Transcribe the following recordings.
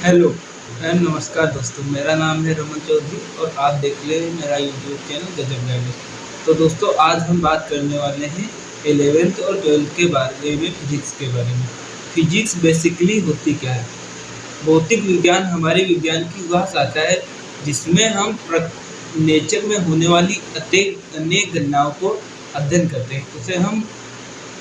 Hello and नमस्कार दोस्तों, मेरा नाम है रमन चौधरी और आप देख रहे हैं मेरा यूट्यूब चैनल गजब गाइडेंस। तो दोस्तों, आज हम बात करने वाले हैं 11th और 12th के बारे में, फिजिक्स के बारे में। फिजिक्स बेसिकली होती क्या है? भौतिक विज्ञान हमारे विज्ञान की वह शाखा है जिसमें हम नेचर में होने वाली अनेक घटनाओं को अध्ययन करते हैं। उसे हम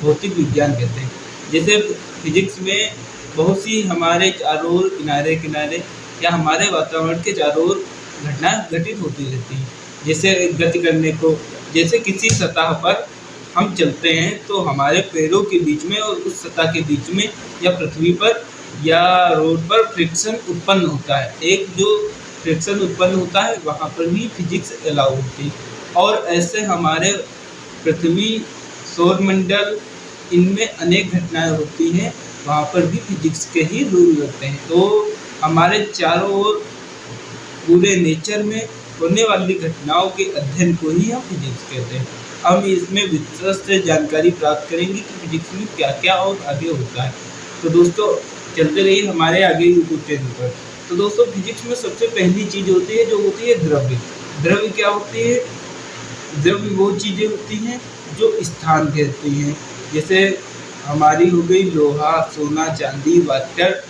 भौतिक विज्ञान कहते हैं। जैसे फिजिक्स में बहुत सी हमारे चारों ओर किनारे किनारे या हमारे वातावरण के चारों ओर घटनाएं घटित होती रहती हैं। जैसे गति करने को, जैसे किसी सतह पर हम चलते हैं तो हमारे पैरों के बीच में और उस सतह के बीच में या पृथ्वी पर या रोड पर फ्रिक्शन उत्पन्न होता है। एक जो फ्रिक्शन उत्पन्न होता है वहाँ पर भी फिजिक्स अलाउ होती है। और ऐसे हमारे पृथ्वी, सौरमंडल, इनमें अनेक घटनाएं होती हैं, वहाँ पर भी फिजिक्स के ही रूल लगते हैं। तो हमारे चारों ओर पूरे नेचर में होने वाली घटनाओं के अध्ययन को ही हम फिजिक्स कहते हैं। हम इसमें विस्तृत से जानकारी प्राप्त करेंगे कि फिजिक्स में क्या क्या और आगे होता है। तो दोस्तों, चलते रहिए हमारे आगे यूट्यूब चैनल पर। तो दोस्तों, फिजिक्स में सबसे पहली चीज़ होती है जो होती है द्रव्य। द्रव्य क्या होती है? द्रव्य वो चीज़ें होती हैं जो स्थान कहती हैं। जैसे हमारी हो गई लोहा, सोना, चांदी, वाटर,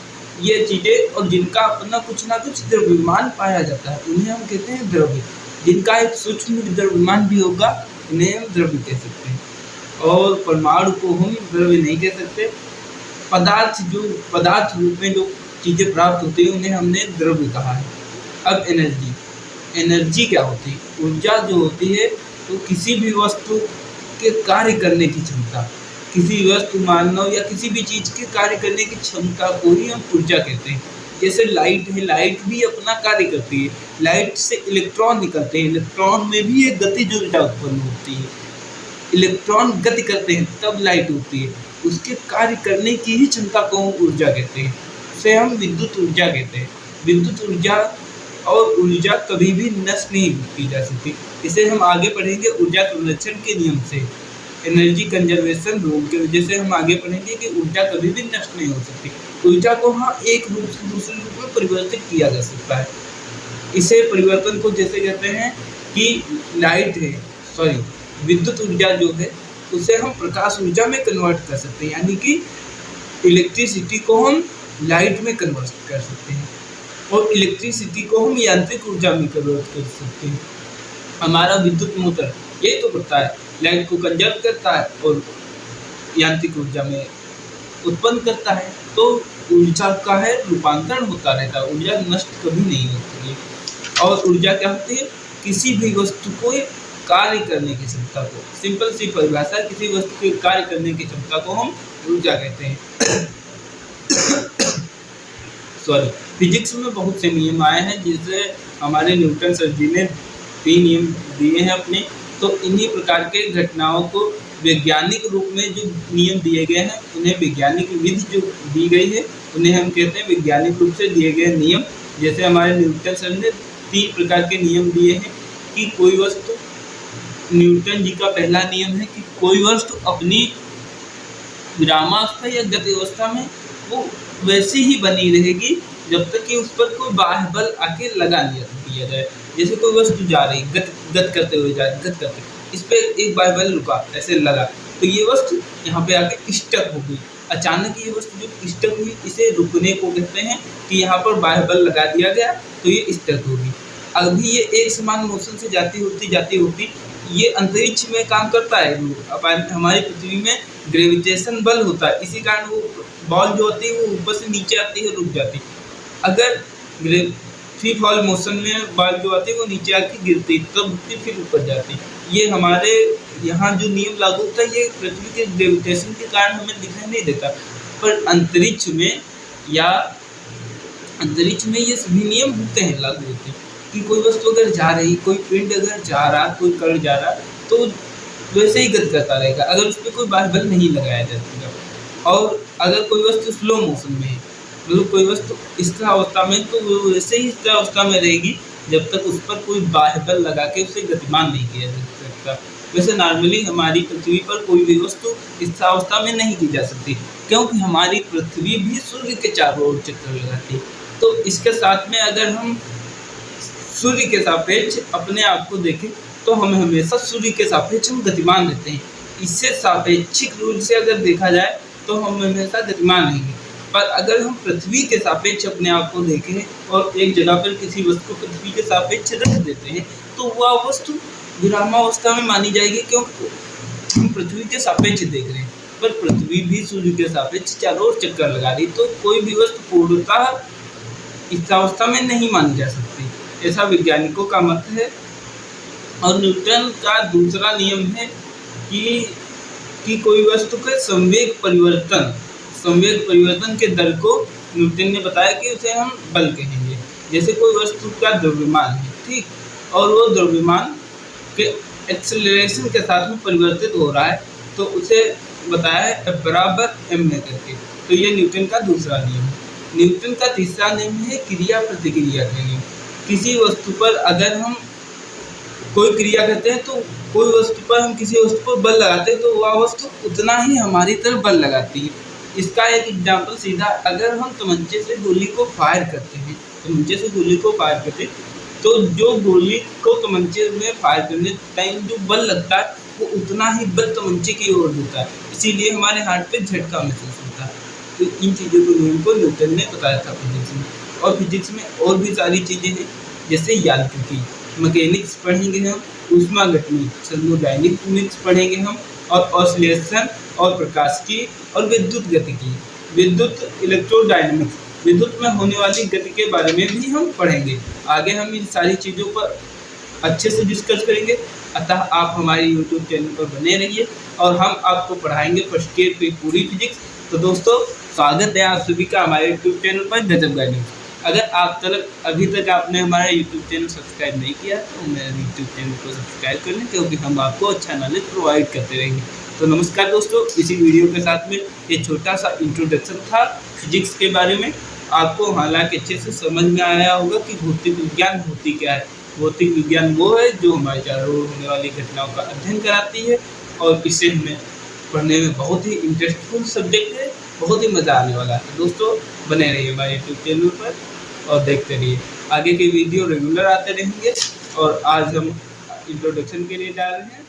ये चीज़ें, और जिनका अपना कुछ ना कुछ द्रव्यमान पाया जाता है उन्हें हम कहते हैं द्रव्य। जिनका एक सूक्ष्म द्रव्यमान भी होगा उन्हें हम द्रव्य कह सकते हैं। और परमाणु को हम द्रव्य नहीं कह सकते। पदार्थ रूप में जो चीज़ें प्राप्त होती हैं उन्हें हमने द्रव्य कहा है। अब एनर्जी क्या होती है? ऊर्जा जो होती है तो किसी भी वस्तु के कार्य करने की क्षमता, किसी वस्तु, मानव या किसी भी चीज़ के कार्य करने की क्षमता को ही हम ऊर्जा कहते हैं। जैसे लाइट है, लाइट भी अपना कार्य करती है। लाइट से इलेक्ट्रॉन निकलते हैं, इलेक्ट्रॉन में भी एक गतिज ऊर्जा उत्पन्न होती है। इलेक्ट्रॉन गति करते हैं तब लाइट होती है। उसके कार्य करने की ही क्षमता को हम ऊर्जा कहते हैं। उसे हम विद्युत ऊर्जा कहते हैं। विद्युत ऊर्जा और ऊर्जा कभी भी नष्ट नहीं की जा सकती। इसे हम आगे पढ़ेंगे ऊर्जा संरक्षण के नियम से, एनर्जी कंजर्वेशन रूल के वजह से हम आगे पढ़ेंगे कि ऊर्जा कभी भी नष्ट नहीं हो सकती। ऊर्जा को हाँ एक रूप से दूसरे रूप में परिवर्तित किया जा सकता है। इसे परिवर्तन को जैसे कहते हैं कि विद्युत ऊर्जा जो है उसे हम प्रकाश ऊर्जा में कन्वर्ट कर सकते हैं, यानी कि इलेक्ट्रिसिटी को हम लाइट में कन्वर्ट कर सकते हैं और इलेक्ट्रिसिटी को हम यांत्रिक ऊर्जा में कन्वर्ट कर सकते हैं। हमारा विद्युत मोटर ये तो करता है, लाइट को कंजर्व करता है और यांत्रिक ऊर्जा में उत्पन्न करता है। तो ऊर्जा का है रूपांतरण होता रहता है, ऊर्जा नष्ट कभी नहीं होती है। और ऊर्जा क्या होती है? किसी भी वस्तु को कार्य करने की क्षमता को, सिंपल सी परिभाषा, किसी वस्तु के कार्य करने की क्षमता को हम ऊर्जा कहते हैं। फिजिक्स में बहुत से नियम आए हैं, जिससे हमारे न्यूटन सर जी ने 3 नियम दिए हैं अपने। तो इन्हीं प्रकार के घटनाओं को वैज्ञानिक रूप में जो नियम दिए गए हैं उन्हें, वैज्ञानिक विधि जो दी गई है उन्हें हम कहते हैं वैज्ञानिक रूप से दिए गए नियम। जैसे हमारे न्यूटन सर ने 3 प्रकार के नियम दिए हैं कि कोई वस्तु, न्यूटन जी का पहला नियम है कि कोई वस्तु अपनी विरामावस्था या गति अवस्था में वो वैसी ही बनी रहेगी जब तक कि उस पर कोई बाह्य बल आके लगा दिया जाए। जैसे कोई वस्तु जा रही गत करते हुए जा रही, इस पर एक बाह्य बल रुका, ऐसे लगा, तो ये वस्तु यहाँ पे आके स्टक हो गई। अचानक ये वस्तु जो स्टक हुई, इसे रुकने को कहते हैं कि यहाँ पर बाह्य बल लगा दिया गया तो ये स्टक होगी। अभी ये एक समान मोशन से जाती होती ये अंतरिक्ष में काम करता है। हमारी पृथ्वी में ग्रेविटेशन बल होता है, इसी कारण वो बॉल जो होती है वो ऊपर से नीचे आती है, रुक जाती है। अगर फ्री फॉल मोशन में बॉल जो आती है वो नीचे आके गिरती तब फिर ऊपर जाती। ये हमारे यहाँ जो नियम लागू होता है ये पृथ्वी के ग्रेविटेशन के कारण हमें दिखाई नहीं देता, पर अंतरिक्ष में ये सभी नियम होते हैं, लागू होते हैं। कि कोई वस्तु अगर जा रही, कोई पिंड अगर जा रहा, कोई कण जा रहा, तो वैसे ही गति करता रहेगा अगर उस पर कोई बाह्य बल नहीं लगाया जाता। और अगर कोई वस्तु स्लो मोशन में है, मतलब कोई वस्तु स्थिर अवस्था में, तो वो वैसे ही स्थिर अवस्था में रहेगी जब तक उस पर कोई बाह्य बल लगा के उसे गतिमान नहीं किया जा सकता। वैसे नॉर्मली हमारी पृथ्वी पर कोई भी वस्तु स्थिर अवस्था में नहीं की जा सकती, क्योंकि हमारी पृथ्वी भी सूर्य के चारों ओर चक्कर लगाती है। तो इसके साथ में अगर हम सूर्य के सापेक्ष अपने आप को देखें तो हम हमेशा सूर्य के सापेक्ष हम गतिमान रहते हैं। इससे सापेक्षिक रूप से अगर देखा जाए तो हम हमेशा गतिमान रहेंगे। पर अगर हम पृथ्वी के सापेक्ष अपने आप को देखें और एक जगह पर किसी वस्तु को पृथ्वी के सापेक्ष रख देते हैं तो वह वस्तु विरामावस्था में मानी जाएगी, क्योंकि हम पृथ्वी के सापेक्ष देख रहे हैं। पर पृथ्वी भी सूर्य के सापेक्ष चारों ओर चक्कर लगा रही, तो कोई भी वस्तु पूर्णतः स्थिरावस्था में नहीं मानी जा सकती, ऐसा वैज्ञानिकों का मत है। और न्यूटन का दूसरा नियम है कि कोई वस्तु के संवेग परिवर्तन के दर को न्यूटन ने बताया कि उसे हम बल कहेंगे। जैसे कोई वस्तु का द्रव्यमान है, ठीक, और वो द्रव्यमान के एक्सेलरेशन के साथ में परिवर्तित हो रहा है, तो उसे बताया है F बराबर m में करके। तो ये न्यूटन का दूसरा नियम है। न्यूटन का तीसरा नियम है क्रिया प्रतिक्रिया का नियम। किसी वस्तु पर अगर हम कोई क्रिया करते हैं तो कोई वस्तु पर हम किसी वस्तु पर बल लगाते हैं तो वह वस्तु उतना ही हमारी तरफ बल लगाती है। इसका एक एग्जाम्पल सीधा, अगर हम तमंचे से गोली को फायर करते हैं, तो जो गोली को तमंचे में फायर करने टाइम जो बल लगता है वो उतना ही बल तमंचे की ओर देता है, इसीलिए हमारे हाथ पे झटका महसूस होता है। तो इन चीज़ों को नियम को न्यूटन ने बताया था फिजिक्स में। और फिजिक्स में और भी सारी चीज़ें हैं, जैसे यांत्रिकी, मैकेनिक्स पढ़ेंगे हम, ऊष्मागतिकी, थर्मोडायनेमिक्स पढ़ेंगे हम, और ऑसिलेशन और प्रकाश की, और विद्युत गतिकी, विद्युत इलेक्ट्रोडायनेमिक्स, विद्युत में होने वाली गति के बारे में भी हम पढ़ेंगे। आगे हम इन सारी चीज़ों पर अच्छे से डिस्कस करेंगे। अतः आप हमारे YouTube चैनल पर बने रहिए और हम आपको पढ़ाएंगे फर्स्ट ईयर की पूरी फिजिक्स। तो दोस्तों, स्वागत है आप सभी का हमारे YouTube चैनल पर गजब गाइडेंस। अगर अभी तक आपने हमारा YouTube चैनल सब्सक्राइब नहीं किया तो मेरे YouTube चैनल को सब्सक्राइब कर लें, क्योंकि हम आपको अच्छा नॉलेज प्रोवाइड करते रहेंगे। तो नमस्कार दोस्तों, इसी वीडियो के साथ में ये छोटा सा इंट्रोडक्शन था फिजिक्स के बारे में। आपको हालांकि अच्छे से समझ में आया होगा कि भौतिक विज्ञान होती क्या है। भौतिक विज्ञान वो है जो हमारे चारों ओर होने वाली घटनाओं का अध्ययन कराती है, और इसे हमें पढ़ने में बहुत ही इंटरेस्टफुल सब्जेक्ट है, बहुत ही मज़ा आने वाला है। दोस्तों, बने रहिए हमारे यूट्यूब चैनल पर और देखते रहिए, आगे के वीडियो रेगुलर आते रहेंगे। और आज हम इंट्रोडक्शन के लिए जा रहे हैं